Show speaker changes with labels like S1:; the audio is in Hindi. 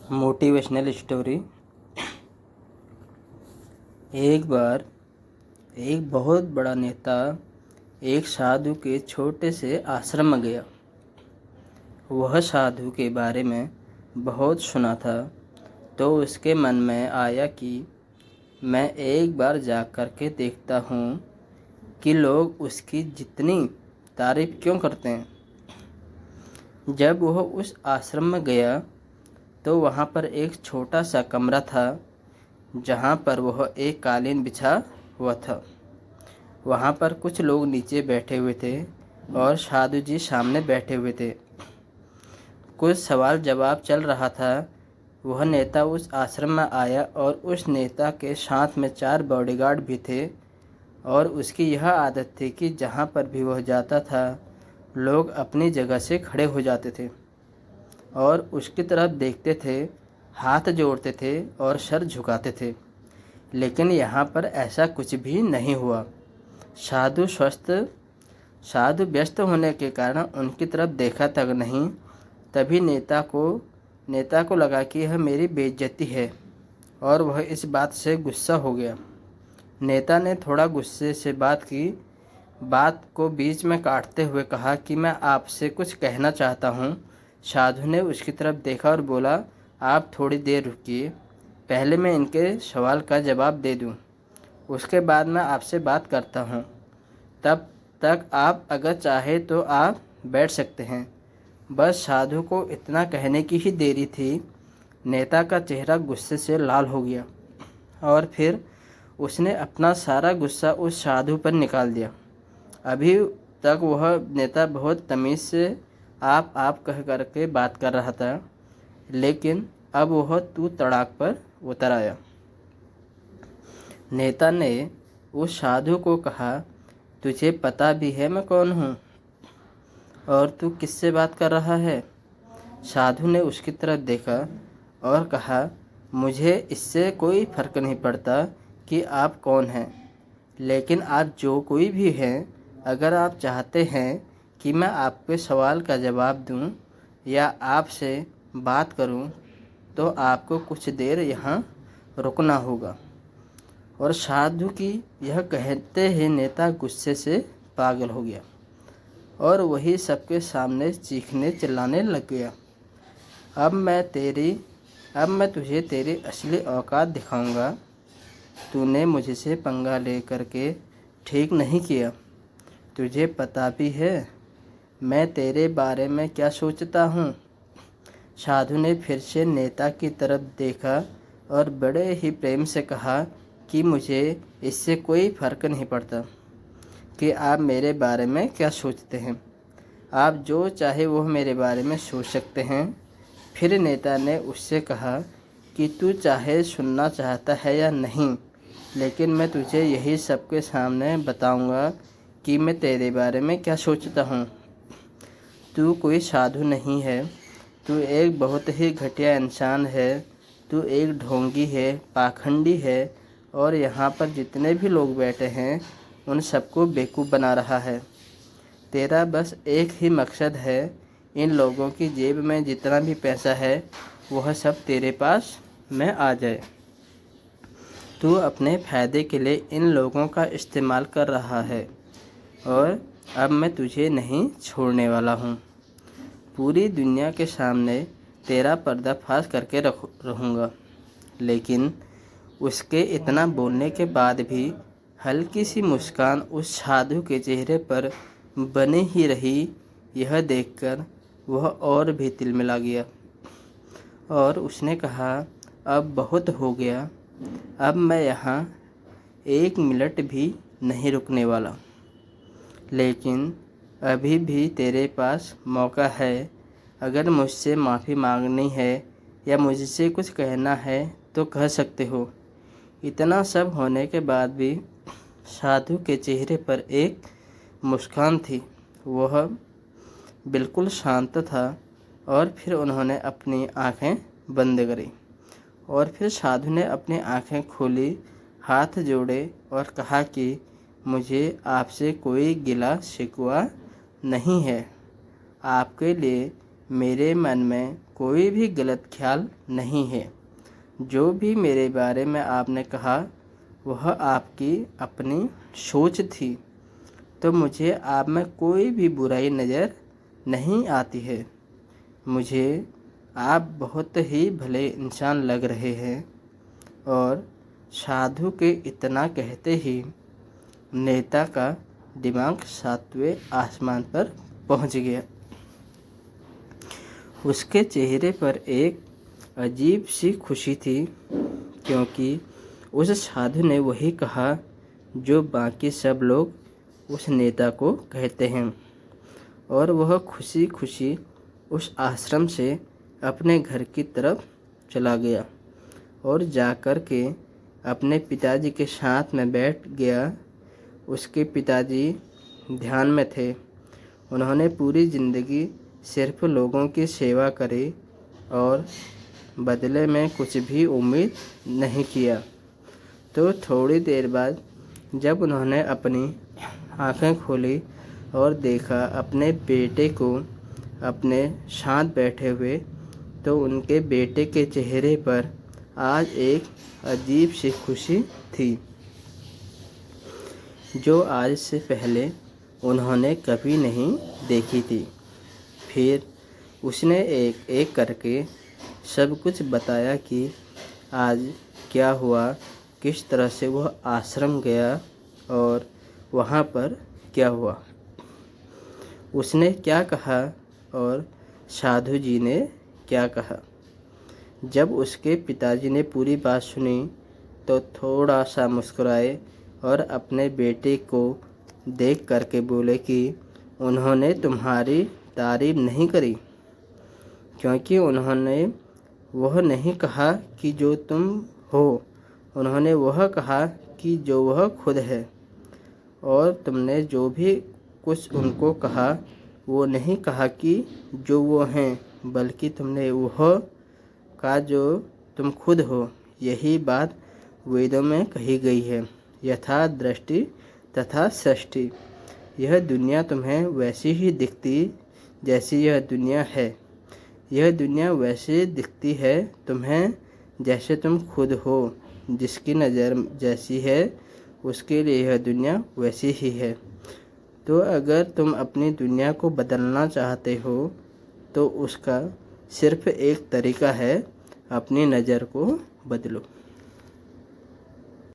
S1: Motivational story. एक बार एक बहुत बड़ा नेता एक साधु के छोटे से आश्रम में गया। वह साधु के बारे में बहुत सुना था, तो उसके मन में आया कि मैं एक बार जा कर के देखता हूँ कि लोग उसकी जितनी तारीफ क्यों करते हैं। जब वह उस आश्रम में गया तो वहाँ पर एक छोटा सा कमरा था, जहाँ पर वह एक कालीन बिछा हुआ था। वहाँ पर कुछ लोग नीचे बैठे हुए थे और साधु जी सामने बैठे हुए थे। कुछ सवाल जवाब चल रहा था। वह नेता उस आश्रम में आया और उस नेता के साथ में 4 बॉडीगार्ड भी थे और उसकी यह आदत थी कि जहाँ पर भी वह जाता था लोग अपनी जगह से खड़े हो जाते थे और उसकी तरफ देखते थे, हाथ जोड़ते थे और सर झुकाते थे। लेकिन यहाँ पर ऐसा कुछ भी नहीं हुआ। साधु व्यस्त होने के कारण उनकी तरफ देखा तक नहीं। तभी नेता को लगा कि यह मेरी बेइज्जती है और वह इस बात से गुस्सा हो गया। नेता ने थोड़ा गुस्से से बात को बीच में काटते हुए कहा कि मैं आपसे कुछ कहना चाहता हूँ। साधु ने उसकी तरफ देखा और बोला, आप थोड़ी देर रुकिए, पहले मैं इनके सवाल का जवाब दे दूँ, उसके बाद मैं आपसे बात करता हूँ। तब तक आप अगर चाहे तो आप बैठ सकते हैं। बस साधु को इतना कहने की ही देरी थी। नेता का चेहरा गुस्से से लाल हो गया और फिर उसने अपना सारा गुस्सा उस साधु पर निकाल दिया। अभी तक वह नेता बहुत तमीज़ से आप कह करके बात कर रहा था, लेकिन अब वह तू तड़ाक पर उतर आया। नेता ने उस साधु को कहा, तुझे पता भी है मैं कौन हूँ और तू किससे बात कर रहा है? साधु ने उसकी तरफ देखा और कहा, मुझे इससे कोई फ़र्क नहीं पड़ता कि आप कौन हैं, लेकिन आप जो कोई भी हैं, अगर आप चाहते हैं कि मैं आपके सवाल का जवाब दूं या आपसे बात करूं, तो आपको कुछ देर यहाँ रुकना होगा। और साधु की यह कहते ही नेता गुस्से से पागल हो गया और वही सबके सामने चीखने चिल्लाने लग गया। अब मैं तुझे तेरी असली औकात दिखाऊंगा। तूने मुझसे पंगा ले करके ठीक नहीं किया। तुझे पता भी है मैं तेरे बारे में क्या सोचता हूँ? साधु ने फिर से नेता की तरफ देखा और बड़े ही प्रेम से कहा कि मुझे इससे कोई फ़र्क नहीं पड़ता कि आप मेरे बारे में क्या सोचते हैं। आप जो चाहे वो मेरे बारे में सोच सकते हैं। फिर नेता ने उससे कहा कि तू चाहे सुनना चाहता है या नहीं, लेकिन मैं तुझे यही सबके सामने बताऊंगा कि मैं तेरे बारे में क्या सोचता हूँ। तू कोई साधु नहीं है, तू एक बहुत ही घटिया इंसान है। तू एक ढोंगी है, पाखंडी है और यहाँ पर जितने भी लोग बैठे हैं उन सबको बेवकूफ़ बना रहा है। तेरा बस एक ही मकसद है, इन लोगों की जेब में जितना भी पैसा है वह सब तेरे पास में आ जाए। तू अपने फ़ायदे के लिए इन लोगों का इस्तेमाल कर रहा है और अब मैं तुझे नहीं छोड़ने वाला हूँ। पूरी दुनिया के सामने तेरा पर्दाफाश करके रहूँगा। लेकिन उसके इतना बोलने के बाद भी हल्की सी मुस्कान उस साधु के चेहरे पर बनी ही रही। यह देखकर वह और भी तिलमिला गया और उसने कहा, अब बहुत हो गया, अब मैं यहाँ 1 मिनट भी नहीं रुकने वाला। लेकिन अभी भी तेरे पास मौका है। अगर मुझसे माफ़ी मांगनी है या मुझसे कुछ कहना है तो कह सकते हो। इतना सब होने के बाद भी साधु के चेहरे पर एक मुस्कान थी। वह बिल्कुल शांत था और फिर उन्होंने अपनी आंखें बंद करी और फिर साधु ने अपनी आंखें खोली, हाथ जोड़े और कहा कि मुझे आपसे कोई गिला शिकवा नहीं है। आपके लिए मेरे मन में कोई भी गलत ख्याल नहीं है। जो भी मेरे बारे में आपने कहा वह आपकी अपनी सोच थी, तो मुझे आप में कोई भी बुराई नज़र नहीं आती है। मुझे आप बहुत ही भले इंसान लग रहे हैं। और साधु के इतना कहते ही नेता का दिमाग 7वें आसमान पर पहुंच गया। उसके चेहरे पर एक अजीब सी खुशी थी, क्योंकि उस साधु ने वही कहा जो बाकी सब लोग उस नेता को कहते हैं। और वह खुशी खुशी उस आश्रम से अपने घर की तरफ चला गया और जाकर के अपने पिताजी के साथ में बैठ गया। उसके पिताजी ध्यान में थे। उन्होंने पूरी ज़िंदगी सिर्फ लोगों की सेवा करी और बदले में कुछ भी उम्मीद नहीं किया। तो थोड़ी देर बाद जब उन्होंने अपनी आंखें खोली और देखा अपने बेटे को अपने साथ बैठे हुए, तो उनके बेटे के चेहरे पर आज एक अजीब सी खुशी थी जो आज से पहले उन्होंने कभी नहीं देखी थी। फिर उसने एक एक करके सब कुछ बताया कि आज क्या हुआ, किस तरह से वह आश्रम गया और वहाँ पर क्या हुआ, उसने क्या कहा और साधु जी ने क्या कहा। जब उसके पिताजी ने पूरी बात सुनी तो थोड़ा सा मुस्कुराए और अपने बेटे को देख करके बोले कि उन्होंने तुम्हारी तारीफ नहीं करी, क्योंकि उन्होंने वह नहीं कहा कि जो तुम हो, उन्होंने वह कहा कि जो वह खुद है। और तुमने जो भी कुछ उनको कहा वो नहीं कहा कि जो वो हैं, बल्कि तुमने वह कहा जो तुम खुद हो। यही बात वेदों में कही गई है, यथा दृष्टि तथा सृष्टि। यह दुनिया तुम्हें वैसी ही दिखती जैसी यह दुनिया है। यह दुनिया वैसे दिखती है तुम्हें जैसे तुम खुद हो। जिसकी नज़र जैसी है उसके लिए यह दुनिया वैसी ही है। तो अगर तुम अपनी दुनिया को बदलना चाहते हो तो उसका सिर्फ एक तरीका है, अपनी नज़र को बदलो।